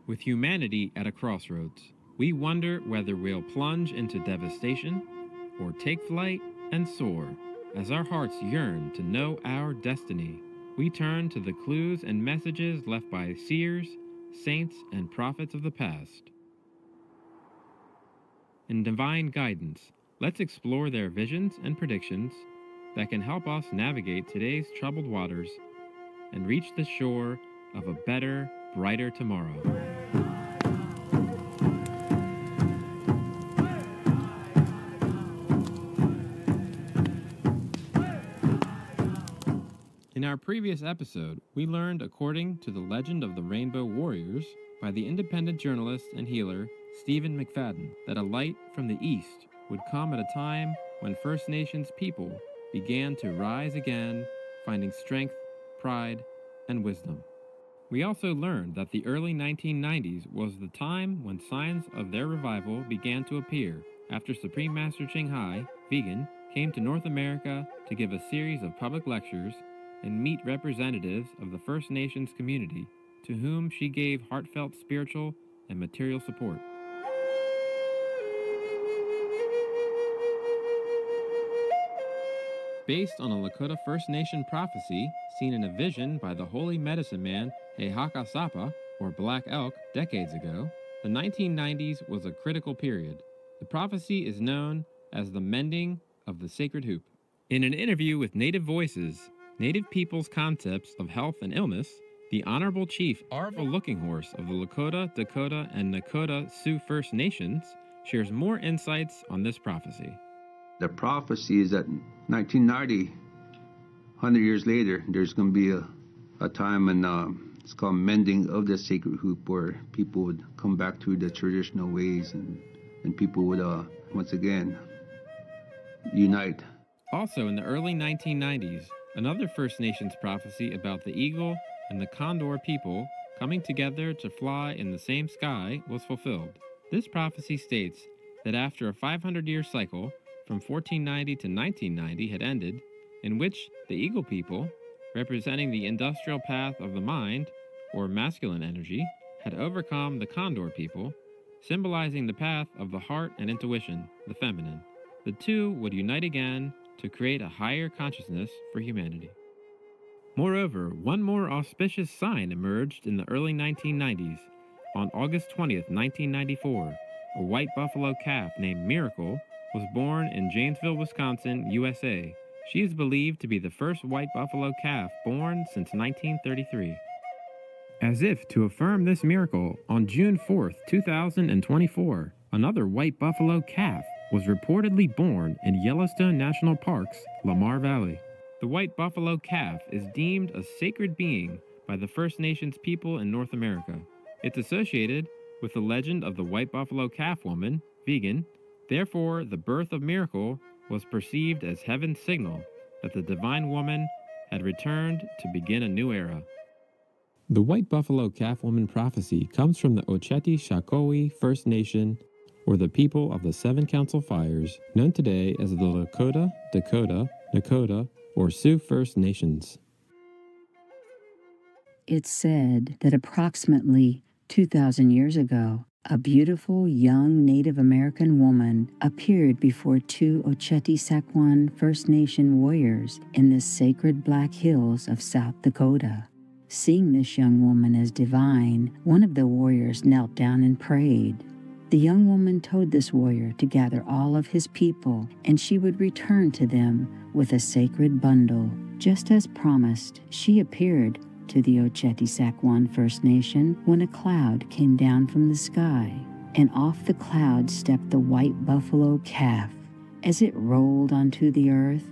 With humanity at a crossroads, we wonder whether we'll plunge into devastation or take flight and soar. As our hearts yearn to know our destiny, we turn to the clues and messages left by seers, saints, and prophets of the past. In divine guidance, let's explore their visions and predictions that can help us navigate today's troubled waters and reach the shore of a better, brighter tomorrow. In our previous episode, we learned, according to the legend of the Rainbow Warriors by the independent journalist and healer Stephen McFadden, that a light from the east would come at a time when First Nations people began to rise again, finding strength, pride, and wisdom. We also learned that the early 1990s was the time when signs of their revival began to appear after Supreme Master Ching Hai, vegan, came to North America to give a series of public lectures and meet representatives of the First Nations community, to whom she gave heartfelt spiritual and material support. Based on a Lakota First Nation prophecy seen in a vision by the holy medicine man Hehaka Sapa, or Black Elk, decades ago, the 1990s was a critical period. The prophecy is known as the mending of the sacred hoop. In an interview with Native Voices, Native people's concepts of health and illness, the Honorable Chief Arva Looking Horse of the Lakota, Dakota, and Nakota Sioux First Nations shares more insights on this prophecy. The prophecy is that 1990, 100 years later, there's going to be a time when it's called mending of the sacred hoop, where people would come back to the traditional ways and people would, once again, unite. Also in the early 1990s, another First Nations prophecy about the eagle and the condor people coming together to fly in the same sky was fulfilled. This prophecy states that after a 500-year cycle from 1490 to 1990 had ended, in which the eagle people, representing the industrial path of the mind, or masculine energy, had overcome the condor people, symbolizing the path of the heart and intuition, the feminine. The two would unite again to create a higher consciousness for humanity. Moreover, one more auspicious sign emerged in the early 1990s. On August 20th, 1994, a white buffalo calf named Miracle was born in Janesville, Wisconsin, USA. She is believed to be the first white buffalo calf born since 1933. As if to affirm this miracle, on June 4th, 2024, another white buffalo calf was reportedly born in Yellowstone National Park's Lamar Valley. The white buffalo calf is deemed a sacred being by the First Nations people in North America. It's associated with the legend of the white buffalo calf woman, vegan. Therefore, the birth of Miracle was perceived as heaven's signal that the divine woman had returned to begin a new era. The white buffalo calf woman prophecy comes from the Oceti-Sakowee First Nation, or the people of the Seven Council Fires, known today as the Lakota, Dakota, Nakota, or Sioux First Nations. It's said that approximately 2,000 years ago, a beautiful young Native American woman appeared before two Oceti-Sakowee First Nation warriors in the sacred Black Hills of South Dakota. Seeing this young woman as divine, one of the warriors knelt down and prayed. The young woman told this warrior to gather all of his people, and she would return to them with a sacred bundle. Just as promised, she appeared to the Oceti-Sakowee First Nation when a cloud came down from the sky, and off the cloud stepped the white buffalo calf. As it rolled onto the earth,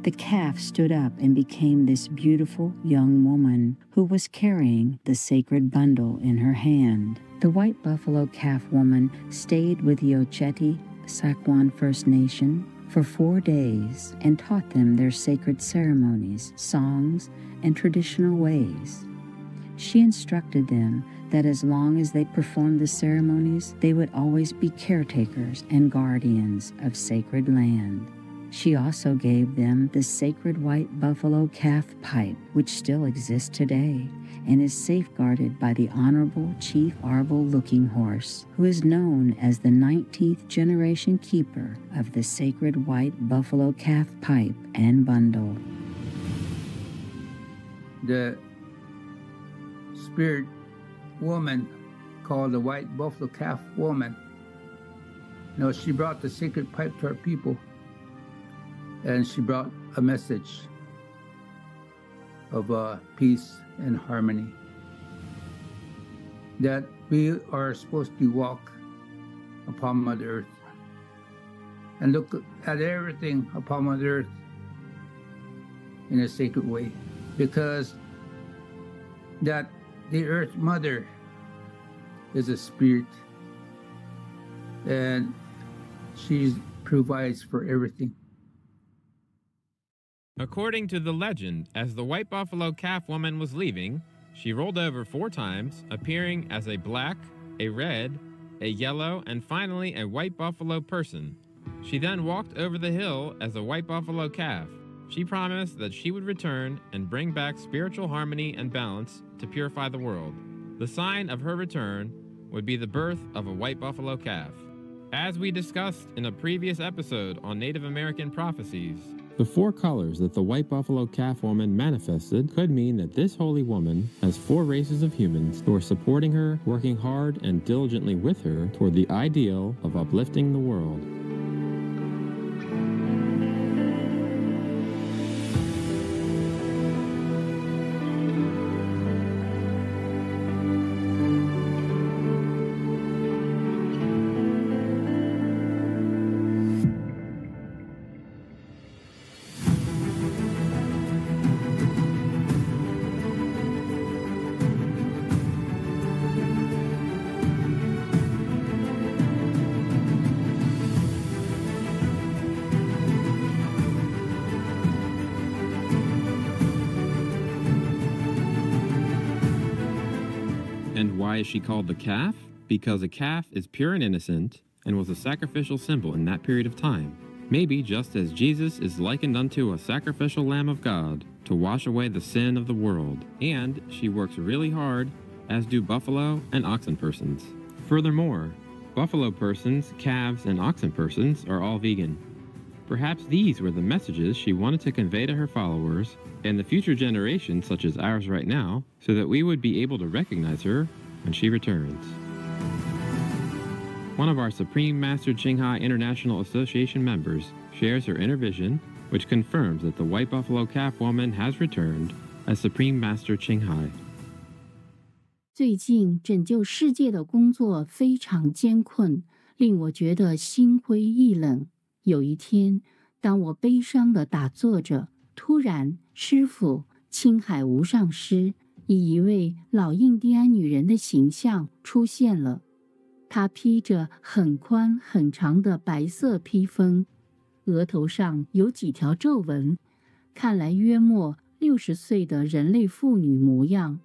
the calf stood up and became this beautiful young woman who was carrying the sacred bundle in her hand. The white buffalo calf woman stayed with the Oceti-Sakowee First Nation for 4 days and taught them their sacred ceremonies, songs, and traditional ways. She instructed them that as long as they performed the ceremonies, they would always be caretakers and guardians of sacred land. She also gave them the sacred white buffalo calf pipe, which still exists today, and is safeguarded by the Honorable Chief Arble-looking horse, who is known as the 19th generation keeper of the sacred white buffalo calf pipe and bundle. The spirit woman called the white buffalo calf woman, she brought the sacred pipe to our people, and she brought a message of peace and harmony, that we are supposed to walk upon Mother Earth and look at everything upon Mother Earth in a sacred way, because that the Earth Mother is a spirit, and she provides for everything. According to the legend, as the white buffalo calf woman was leaving, she rolled over 4 times, appearing as a black, a red, a yellow, and finally a white buffalo person. She then walked over the hill as a white buffalo calf. She promised that she would return and bring back spiritual harmony and balance to purify the world. The sign of her return would be the birth of a white buffalo calf. As we discussed in a previous episode on Native American prophecies, the 4 colors that the white buffalo calf woman manifested could mean that this holy woman has 4 races of humans who are supporting her, working hard and diligently with her toward the ideal of uplifting the world. And why is she called the calf? Because a calf is pure and innocent and was a sacrificial symbol in that period of time. Maybe just as Jesus is likened unto a sacrificial Lamb of God to wash away the sin of the world. And she works really hard, as do buffalo and oxen persons. Furthermore, buffalo persons, calves, and oxen persons are all vegan. Perhaps these were the messages she wanted to convey to her followers and the future generations such as ours right now, so that we would be able to recognize her when she returns. One of our Supreme Master Qinghai International Association members shares her inner vision, which confirms that the white buffalo calf woman has returned as Supreme Master Qinghai. 最近拯救世界的工作非常艰困，令我觉得心灰意冷。有一天，当我悲伤地打坐着，突然，师父青海无上师以一位老印第安女人的形象出现了。她披着很宽很长的白色披风，额头上有几条皱纹，看来约莫60岁的人类妇女模样。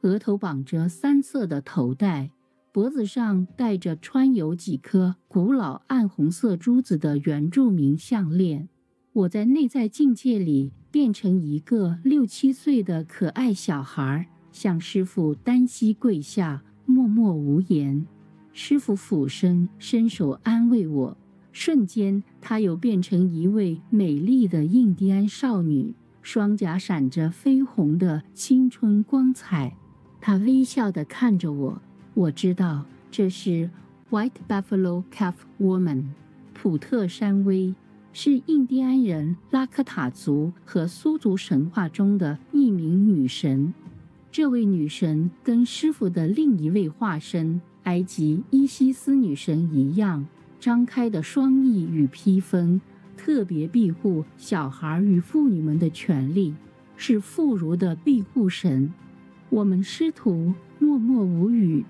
额头绑着3色的头带，脖子上戴着穿有几颗古老暗红色珠子的原住民项链。我在内在境界里变成一个6、7岁的可爱小孩，向师父单膝跪下，默默无言。师父俯身伸手安慰我，瞬间她又变成一位美丽的印第安少女，双颊闪着绯红的青春光彩。她微笑地看着我，我知道这是 White Buffalo Calf Woman 普特山威，是印第安人拉科塔族和苏族神话中的一名女神。这位女神跟师父的另一位化身埃及伊西斯女神一样，张开的双翼与披风特别庇护小孩与妇女们的权利，是妇孺的庇护神。我们师徒默默无语，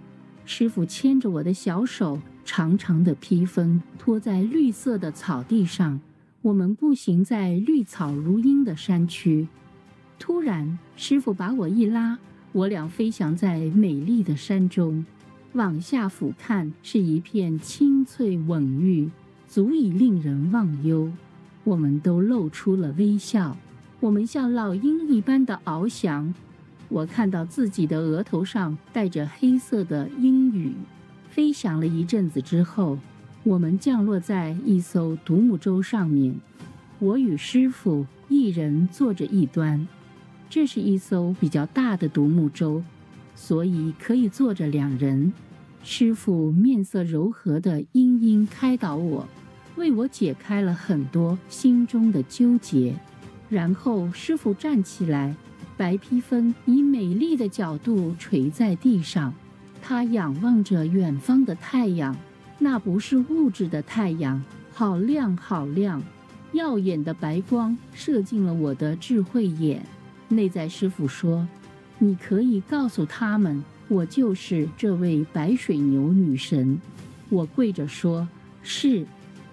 师父牵着我的小手，长长的披风拖在绿色的草地上，我们步行在绿草如茵的山区。突然，师父把我一拉，我俩飞翔在美丽的山中，往下俯瞰是一片青翠蓊郁，足以令人忘忧。我们都露出了微笑，我们像老鹰一般的翱翔。我看到自己的额头上带着黑色的鹰羽，飞翔了一阵子之后，我们降落在一艘独木舟上面。我与师傅一人坐着一端，这是一艘比较大的独木舟，所以可以坐着2人。师傅面色柔和地殷殷开导我，为我解开了很多心中的纠结。然后师傅站起来，白披风以美丽的角度垂在地上，他仰望着远方的太阳，那不是物质的太阳，好亮好亮，耀眼的白光射进了我的智慧眼。内在师傅说，你可以告诉他们，我就是这位白水牛女神。我跪着说，是。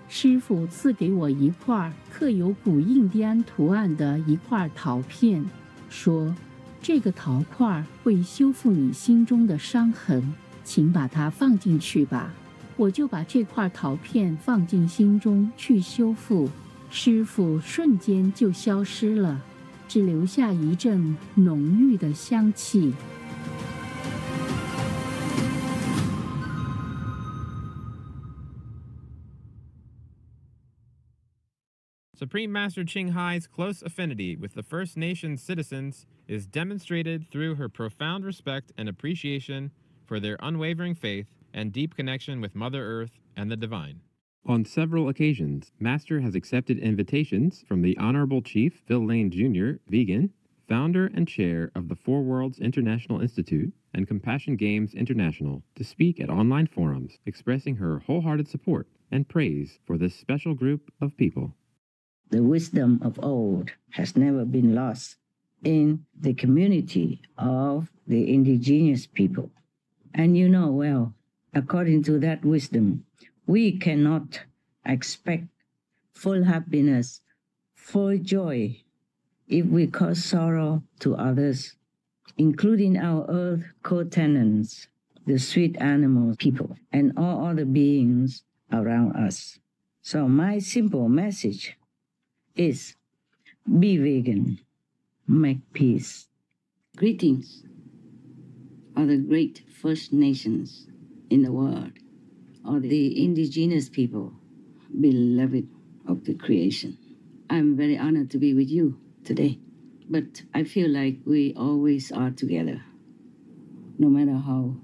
师傅赐给我一块刻有古印第安图案的一块陶片，说这个陶块会修复你心中的伤痕，请把它放进去吧。我就把这块陶片放进心中去修复，师傅瞬间就消失了，只留下一阵浓郁的香气。Supreme Master Ching Hai's close affinity with the First Nations citizens is demonstrated through her profound respect and appreciation for their unwavering faith and deep connection with Mother Earth and the divine. On several occasions, Master has accepted invitations from the Honorable Chief Phil Lane Jr., vegan, founder and chair of the Four Worlds International Institute and Compassion Games International, to speak at online forums, expressing her wholehearted support and praise for this special group of people. The wisdom of old has never been lost in the community of the indigenous people. And you know well, according to that wisdom, we cannot expect full happiness, full joy, if we cause sorrow to others, including our earth co-tenants, the sweet animal people, and all other beings around us. So my simple message is be vegan, make peace. Greetings, all the great First Nations in the world, all the indigenous people, beloved of the creation. I'm very honored to be with you today, but I feel like we always are together, no matter how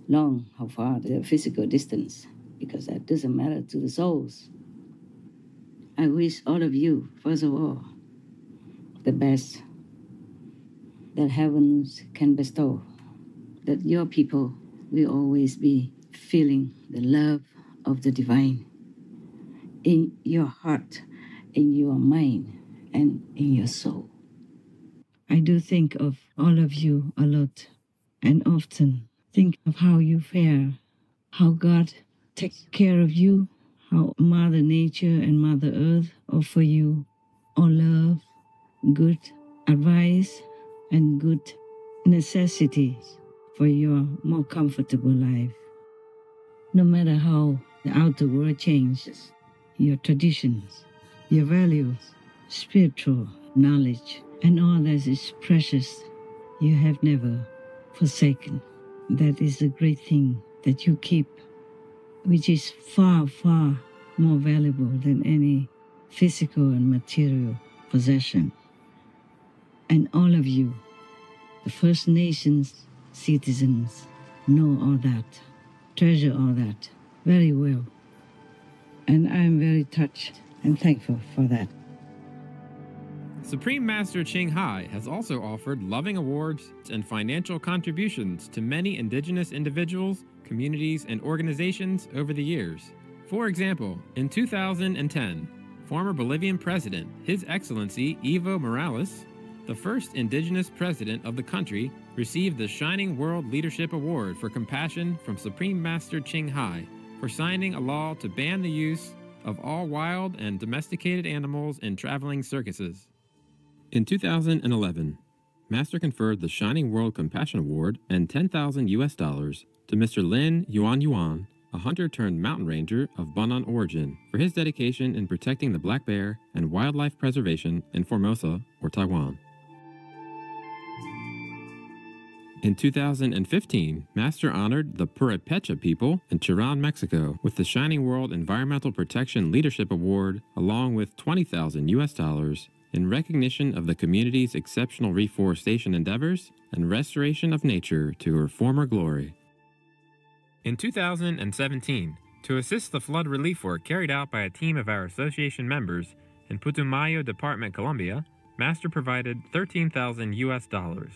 long, how far the physical distance, because that doesn't matter to the souls. I wish all of you, first of all, the best that heavens can bestow, that your people will always be feeling the love of the divine in your heart, in your mind, and in your soul. I do think of all of you a lot, and often think of how you fare, how God takes care of you, how Mother Nature and Mother Earth offer you all love, good advice, and good necessities for your more comfortable life. No matter how the outer world changes, your traditions, your values, spiritual knowledge, and all that is precious, you have never forsaken. That is a great thing that you keep, which is far, far more valuable than any physical and material possession. And all of you, the First Nations citizens, know all that, treasure all that very well. And I'm very touched and thankful for that. Supreme Master Ching Hai has also offered loving awards and financial contributions to many indigenous individuals, communities, and organizations over the years. For example, in 2010, former Bolivian President, His Excellency Evo Morales, the first indigenous president of the country, received the Shining World Leadership Award for Compassion from Supreme Master Ching Hai for signing a law to ban the use of all wild and domesticated animals in traveling circuses. In 2011, Master conferred the Shining World Compassion Award and $10,000 to Mr. Lin Yuan Yuan, a hunter-turned-mountain ranger of Banan origin, for his dedication in protecting the black bear and wildlife preservation in Formosa, or Taiwan. In 2015, Master honored the Purepecha people in Chiran, Mexico with the Shining World Environmental Protection Leadership Award along with $20,000 in recognition of the community's exceptional reforestation endeavors and restoration of nature to her former glory. In 2017, to assist the flood relief work carried out by a team of our association members in Putumayo Department, Colombia, Master provided $13,000.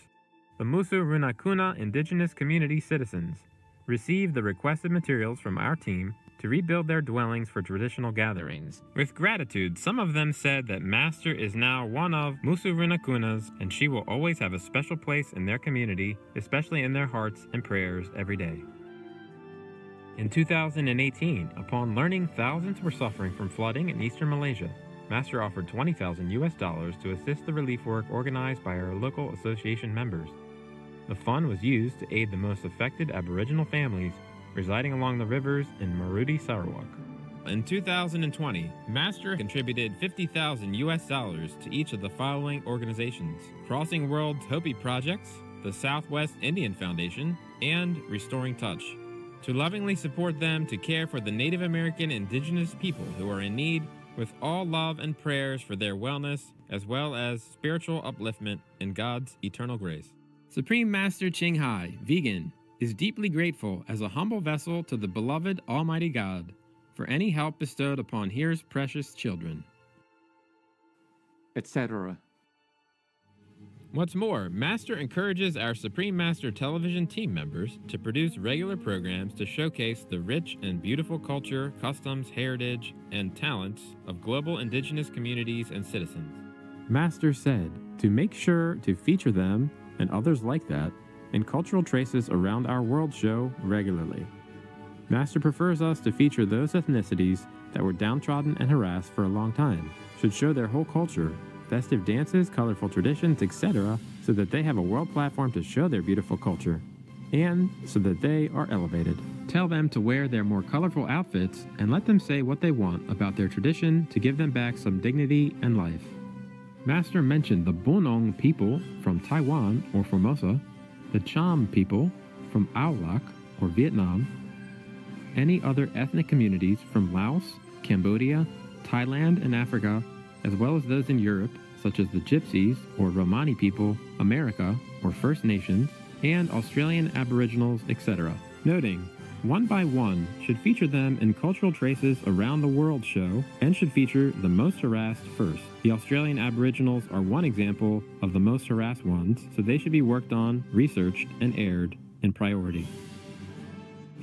The Musu Runakuna indigenous community citizens received the requested materials from our team to rebuild their dwellings for traditional gatherings. With gratitude, some of them said that Master is now one of Musu Runakunas and she will always have a special place in their community, especially in their hearts and prayers every day. In 2018, upon learning thousands were suffering from flooding in eastern Malaysia, Master offered $20,000 to assist the relief work organized by our local association members. The fund was used to aid the most affected Aboriginal families residing along the rivers in Marudi, Sarawak. In 2020, Master contributed $50,000 to each of the following organizations: Crossing World's Hopi Projects, the Southwest Indian Foundation, and Restoring Touch, to lovingly support them to care for the Native American indigenous people who are in need, with all love and prayers for their wellness, as well as spiritual upliftment in God's eternal grace. Supreme Master Ching Hai, vegan, is deeply grateful as a humble vessel to the beloved Almighty God for any help bestowed upon His precious children, etc. What's more, Master encourages our Supreme Master television team members to produce regular programs to showcase the rich and beautiful culture, customs, heritage, and talents of global indigenous communities and citizens. Master said to make sure to feature them and others like that in Cultural Traces Around Our World show regularly. Master prefers us to feature those ethnicities that were downtrodden and harassed for a long time, should show their whole culture, festive dances, colorful traditions, etc., so that they have a world platform to show their beautiful culture, and so that they are elevated. Tell them to wear their more colorful outfits and let them say what they want about their tradition to give them back some dignity and life. Master mentioned the Bunong people from Taiwan or Formosa, the Cham people from Aulak or Vietnam, any other ethnic communities from Laos, Cambodia, Thailand, and Africa, as well as those in Europe, such as the Gypsies or Romani people, America or First Nations, and Australian Aboriginals, etc. Noting, one by one should feature them in Cultural Traces Around the World show and should feature the most harassed first. The Australian Aboriginals are one example of the most harassed ones, so they should be worked on, researched, and aired in priority.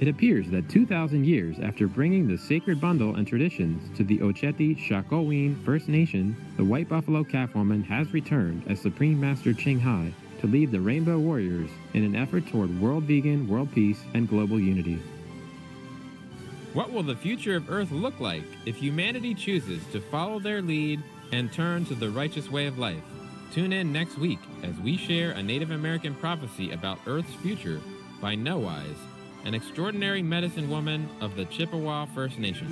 It appears that 2,000 years after bringing the sacred bundle and traditions to the Oceti Sakowin First Nation, the White Buffalo Calf Woman has returned as Supreme Master Ching Hai to lead the Rainbow Warriors in an effort toward world vegan, world peace, and global unity. What will the future of Earth look like if humanity chooses to follow their lead and turn to the righteous way of life? Tune in next week as we share a Native American prophecy about Earth's future by No Wise, an extraordinary medicine woman of the Chippewa First Nation.